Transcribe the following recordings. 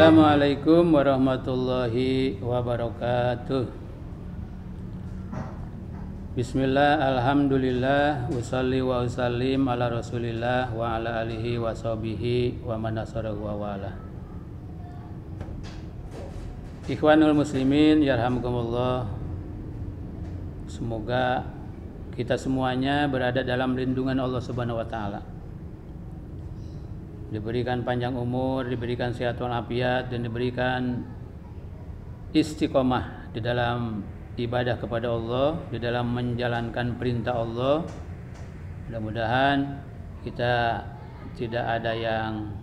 Assalamualaikum warahmatullahi wabarakatuh. Bismillah, alhamdulillah, usalli wa usallim ala rasulillah wa ala alihi wa sahbihi wa man nasarahu wa wala. Ikhwanul muslimin yarhamukumullah. Semoga kita semuanya berada dalam lindungan Allah Subhanahu wa taala. Diberikan panjang umur, diberikan sehat walafiat, dan diberikan istiqomah di dalam ibadah kepada Allah, di dalam menjalankan perintah Allah. Mudah-mudahan kita tidak ada yang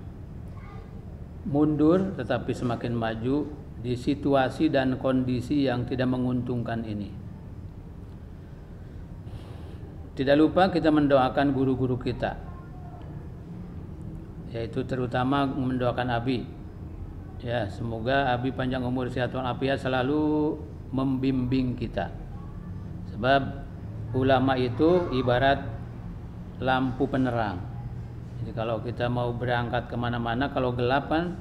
mundur, tetapi semakin maju di situasi dan kondisi yang tidak menguntungkan ini. Tidak lupa kita mendoakan guru-guru kita, yaitu terutama mendoakan Abi. Ya, semoga Abi panjang umur, sehat walafiat, selalu membimbing kita. Sebab ulama itu ibarat lampu penerang. Jadi kalau kita mau berangkat kemana-mana, kalau gelap kan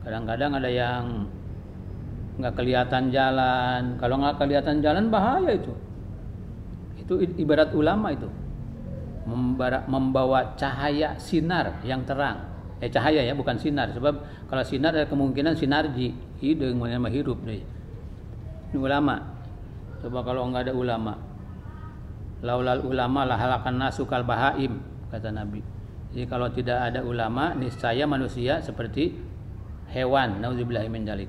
kadang-kadang ada yang nggak kelihatan jalan. Kalau nggak kelihatan jalan bahaya itu. Itu ibarat ulama itu. Membawa cahaya sinar yang terang. Cahaya ya, bukan sinar. Sebab kalau sinar ada kemungkinan sinergi hidung sama hirup deh. Ini ulama. Coba kalau enggak ada ulama, laulal ulama la halakan nasu kal bahaim, kata Nabi. Jadi kalau tidak ada ulama, niscaya manusia seperti hewan. Nauzubillahi min dzalik.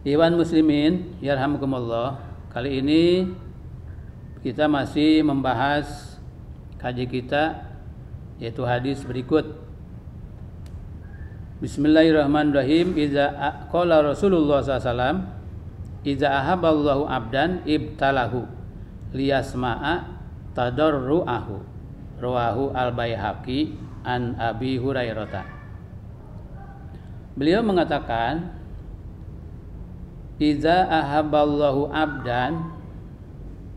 Ikhwan muslimin yarhamukumullah. Kali ini kita masih membahas kaji kita, yaitu hadis berikut. Bismillahirrahmanirrahim. Iza qala Rasulullah SAW, iza ahaballahu abdan ibtalahu liyasma'a tadarru'ahu. Rawahu al-Baihaqi an Abi Hurairah. Beliau mengatakan, iza ahaballahu abdan,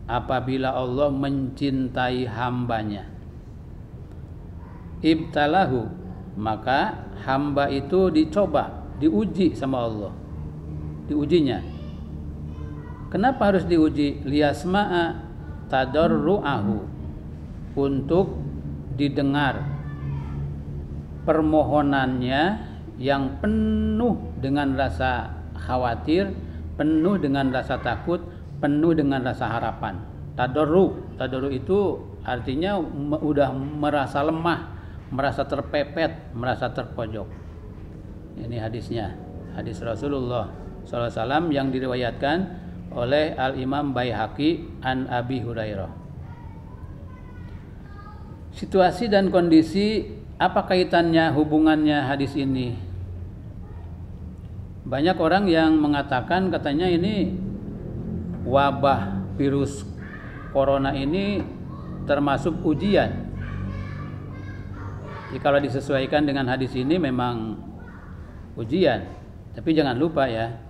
apabila Allah mencintai hambanya, ibtalahu, maka hamba itu dicoba, diuji sama Allah, diujinya. Kenapa harus diuji? Liyasma'a tadarru'ahu, untuk didengar permohonannya yang penuh dengan rasa khawatir, penuh dengan rasa takut, penuh dengan rasa harapan. Tadarru itu artinya udah merasa lemah, merasa terpepet, merasa terpojok. Ini hadisnya, hadis Rasulullah SAW yang diriwayatkan oleh Al-Imam Baihaqi an Abi Hurairah. Situasi dan kondisi, apa kaitannya, hubungannya hadis ini? Banyak orang yang mengatakan, katanya ini wabah virus corona ini termasuk ujian. Jadi kalau disesuaikan dengan hadis ini memang ujian. Tapi jangan lupa ya,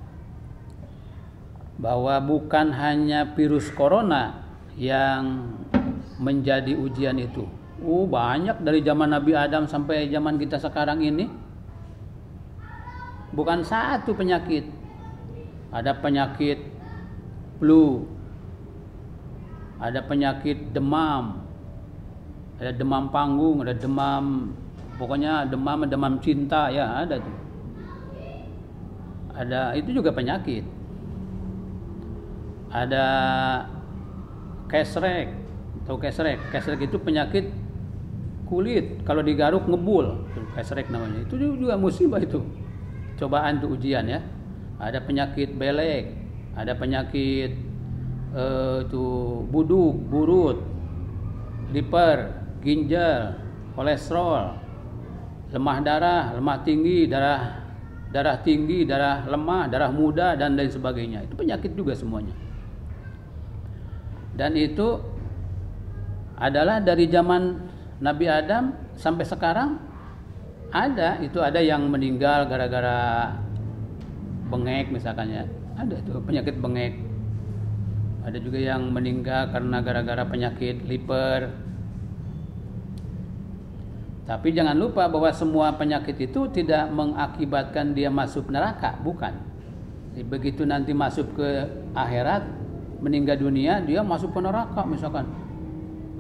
bahwa bukan hanya virus corona yang menjadi ujian itu. Banyak dari zaman Nabi Adam sampai zaman kita sekarang ini. Bukan satu penyakit. Ada penyakit flu, ada penyakit demam, ada demam panggung, ada demam, pokoknya demam cinta ya, ada tuh. Ada, itu juga penyakit. Ada kesrek, tahu kesrek? Kesrek itu penyakit kulit, kalau digaruk ngebul, kesrek namanya. Itu juga musibah itu. Cobaan tuh, ujian ya. Ada penyakit belek, ada penyakit buduk, burut, liver, ginjal, kolesterol, lemah darah, lemah tinggi, darah tinggi, darah lemah, darah muda, dan lain sebagainya. Itu penyakit juga semuanya. Dan itu adalah dari zaman Nabi Adam sampai sekarang ada. Itu ada yang meninggal gara-gara bengek misalkan ya. Ada tuh penyakit bengek. Ada juga yang meninggal karena gara-gara penyakit liver. Tapi jangan lupa bahwa semua penyakit itu tidak mengakibatkan dia masuk neraka, bukan. Jadi begitu nanti masuk ke akhirat, meninggal dunia, dia masuk ke neraka misalkan.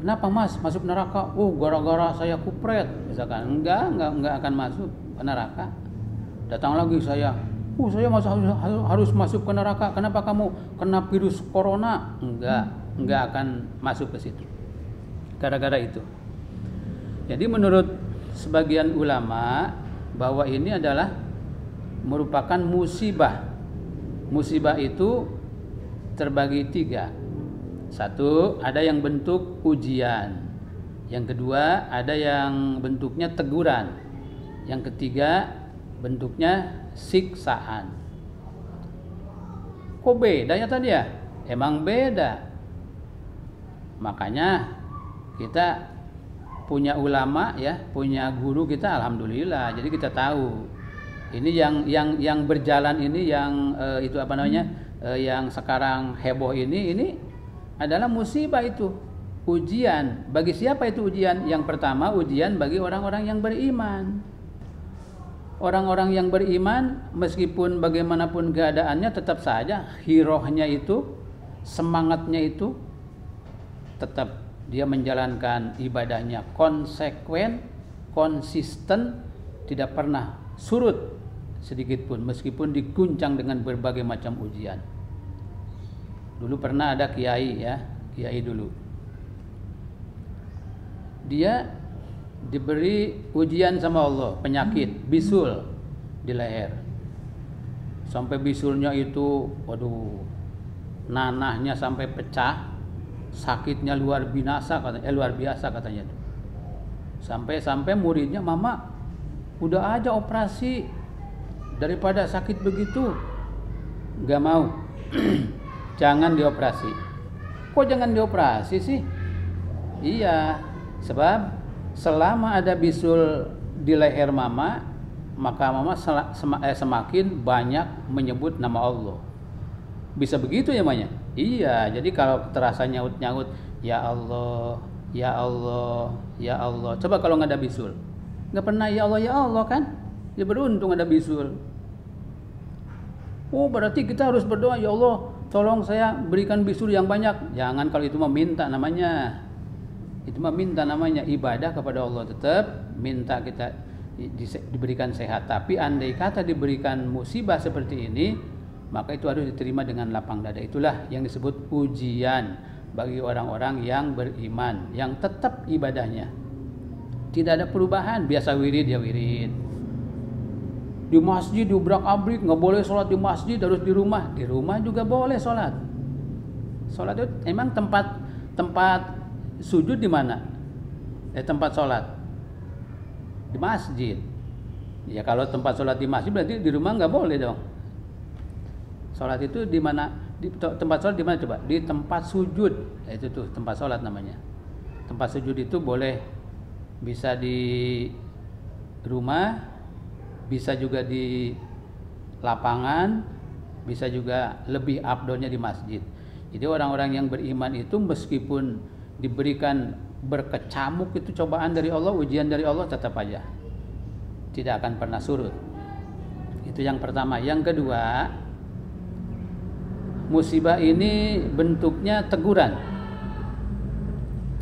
Kenapa Mas masuk neraka? Oh, gara-gara saya kupret misalkan. Enggak akan masuk ke neraka. Datang lagi saya harus masuk ke neraka. Kenapa kamu kena virus corona? Enggak akan masuk ke situ. Gara-gara itu. Jadi menurut sebagian ulama bahwa ini adalah merupakan musibah. Musibah itu terbagi 3. Satu, ada yang bentuk ujian. Yang kedua, ada yang bentuknya teguran. Yang ketiga, bentuknya siksaan. Kok bedanya tadi ya? Emang beda. Makanya kita punya ulama ya, punya guru kita, alhamdulillah. Jadi kita tahu. Ini yang berjalan ini, yang itu apa namanya? Yang sekarang heboh ini adalah musibah itu. Ujian. Bagi siapa itu ujian? Yang pertama, ujian bagi orang-orang yang beriman. Orang-orang yang beriman, meskipun bagaimanapun keadaannya, tetap saja hirohnya itu, semangatnya itu, tetap dia menjalankan ibadahnya konsekuen, konsisten, tidak pernah surut sedikit pun, meskipun diguncang dengan berbagai macam ujian. Dulu pernah ada kiai dulu. Dia diberi ujian sama Allah, penyakit bisul di leher. Sampai bisulnya itu, nanahnya sampai pecah, sakitnya luar biasa katanya. Sampai muridnya, "Mama, udah aja operasi daripada sakit begitu." Gak mau. Jangan dioperasi. Kok jangan dioperasi sih? Iya, sebab selama ada bisul di leher mama, maka mama semakin banyak menyebut nama Allah. Bisa begitu ya Manya? Iya, jadi kalau terasa nyaut-nyaut, ya Allah, ya Allah, ya Allah. Coba kalau nggak ada bisul, nggak pernah ya Allah kan? Ya beruntung ada bisul. Oh, berarti kita harus berdoa, ya Allah, tolong saya berikan bisul yang banyak. Jangan, kalau itu meminta namanya. Itu meminta namanya. Ibadah kepada Allah tetap minta kita diberikan sehat. Tapi andai kata diberikan musibah seperti ini, maka itu harus diterima dengan lapang dada. Itulah yang disebut ujian bagi orang-orang yang beriman, yang tetap ibadahnya. Tidak ada perubahan, biasa wirid ya wirid. Di masjid diubrak-abrik, nggak boleh sholat di masjid, harus di rumah. Di rumah juga boleh sholat. Sholat itu emang tempat sujud di mana? Tempat sholat di masjid. Ya kalau tempat sholat di masjid berarti di rumah nggak boleh dong. Sholat itu di mana? Di tempat sholat di mana coba? Di tempat sujud. Itu tuh tempat sholat namanya. Tempat sujud itu boleh, bisa di rumah, bisa juga di lapangan, bisa juga lebih afdolnya di masjid. Jadi orang-orang yang beriman itu meskipun diberikan berkecamuk itu cobaan dari Allah, ujian dari Allah, tetap aja tidak akan pernah surut. Itu yang pertama. Yang kedua, musibah ini bentuknya teguran.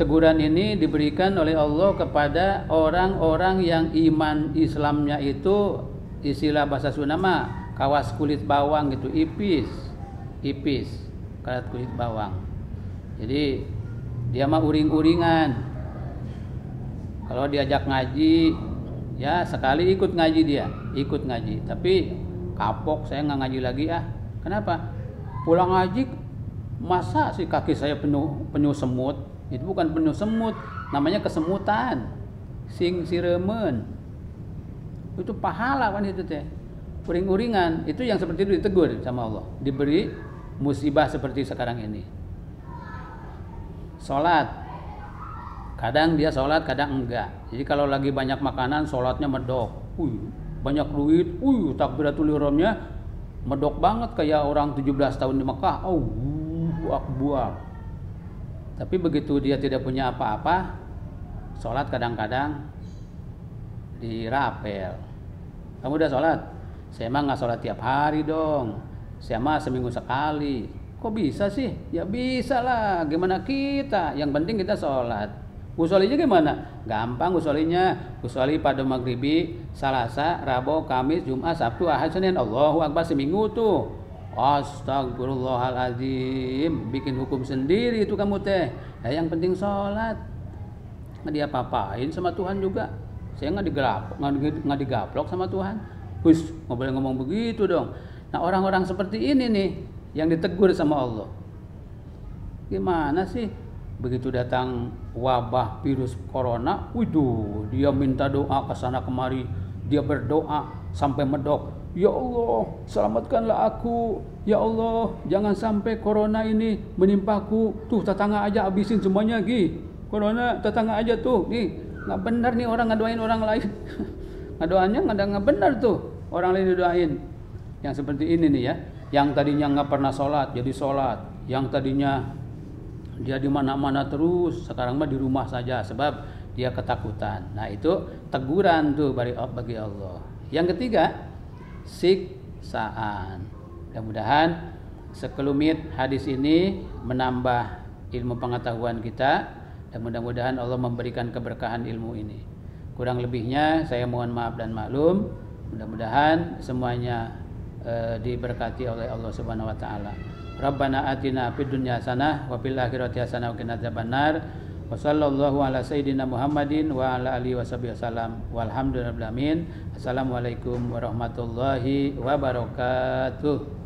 Teguran ini diberikan oleh Allah kepada orang-orang yang iman Islamnya itu, istilah bahasa Sunda mah kawas kulit bawang gitu, ipis kawas kulit bawang. Jadi dia mah uring-uringan. Kalau diajak ngaji, ya sekali ikut ngaji, tapi kapok, saya nggak ngaji lagi ah. Kenapa? Pulang ngaji, masa sih kaki saya penuh semut? Itu bukan penuh semut, namanya kesemutan, siremen. Itu pahala kan itu teh. Uring-uringan, itu yang seperti itu ditegur sama Allah. Diberi musibah seperti sekarang ini. Sholat, kadang dia sholat, kadang enggak. Jadi kalau lagi banyak makanan, sholatnya medok. Banyak duit, takbiratul ihramnya medok banget kayak orang 17 tahun di Mekah. Akbar. Tapi begitu dia tidak punya apa-apa, sholat kadang-kadang dirapel. Kamu udah sholat? Saya mah nggak sholat tiap hari dong. Saya mah seminggu sekali. Kok bisa sih? Ya bisa lah. Gimana kita? Yang penting kita sholat. Usholinya gimana? Gampang usholinya. Usholi pada maghribi, Salasa, Rabu, Kamis, Jumat, Sabtu, Ahad, Senin. Allahu Akbar seminggu tuh. Astagfirullahaladzim. Bikin hukum sendiri itu kamu teh. Nah, yang penting sholat. Nggak diapa-apain sama Tuhan juga. Saya nggak digaplok sama Tuhan. Hush, nggak boleh ngomong begitu dong. Nah, orang-orang seperti ini nih yang ditegur sama Allah. Gimana sih? Begitu datang wabah virus corona, waduh, dia minta doa ke sana kemari. Dia berdoa sampai medok. Ya Allah, selamatkanlah aku. Ya Allah, jangan sampai corona ini menimpaku. Tuh, tetangga aja habisin semuanya, Gi. Corona, tetangga aja tuh, Gi. Nggak benar nih orang ngadoain orang lain. Ngadoannya nggak benar tuh. Orang lain didoain. Yang seperti ini nih ya. Yang tadinya nggak pernah sholat, jadi sholat. Yang tadinya dia di mana-mana terus, sekarang mah di rumah saja sebab dia ketakutan. Nah, itu teguran tuh bagi Allah. Yang ketiga, siksaan. Mudah-mudahan sekelumit hadis ini menambah ilmu pengetahuan kita dan mudah-mudahan Allah memberikan keberkahan ilmu ini. Kurang lebihnya saya mohon maaf dan maklum. Mudah-mudahan semuanya diberkati oleh Allah Subhanahu wa taala. Rabbana atina fid dunya hasanah wa fil akhirati hasanah wa qina adzabannar. Wa sallallahu ala sayyidina Muhammadin wa ala alihi washabihi wasallam. Walhamdulillahirabbil alamin. Assalamualaikum warahmatullahi wabarakatuh.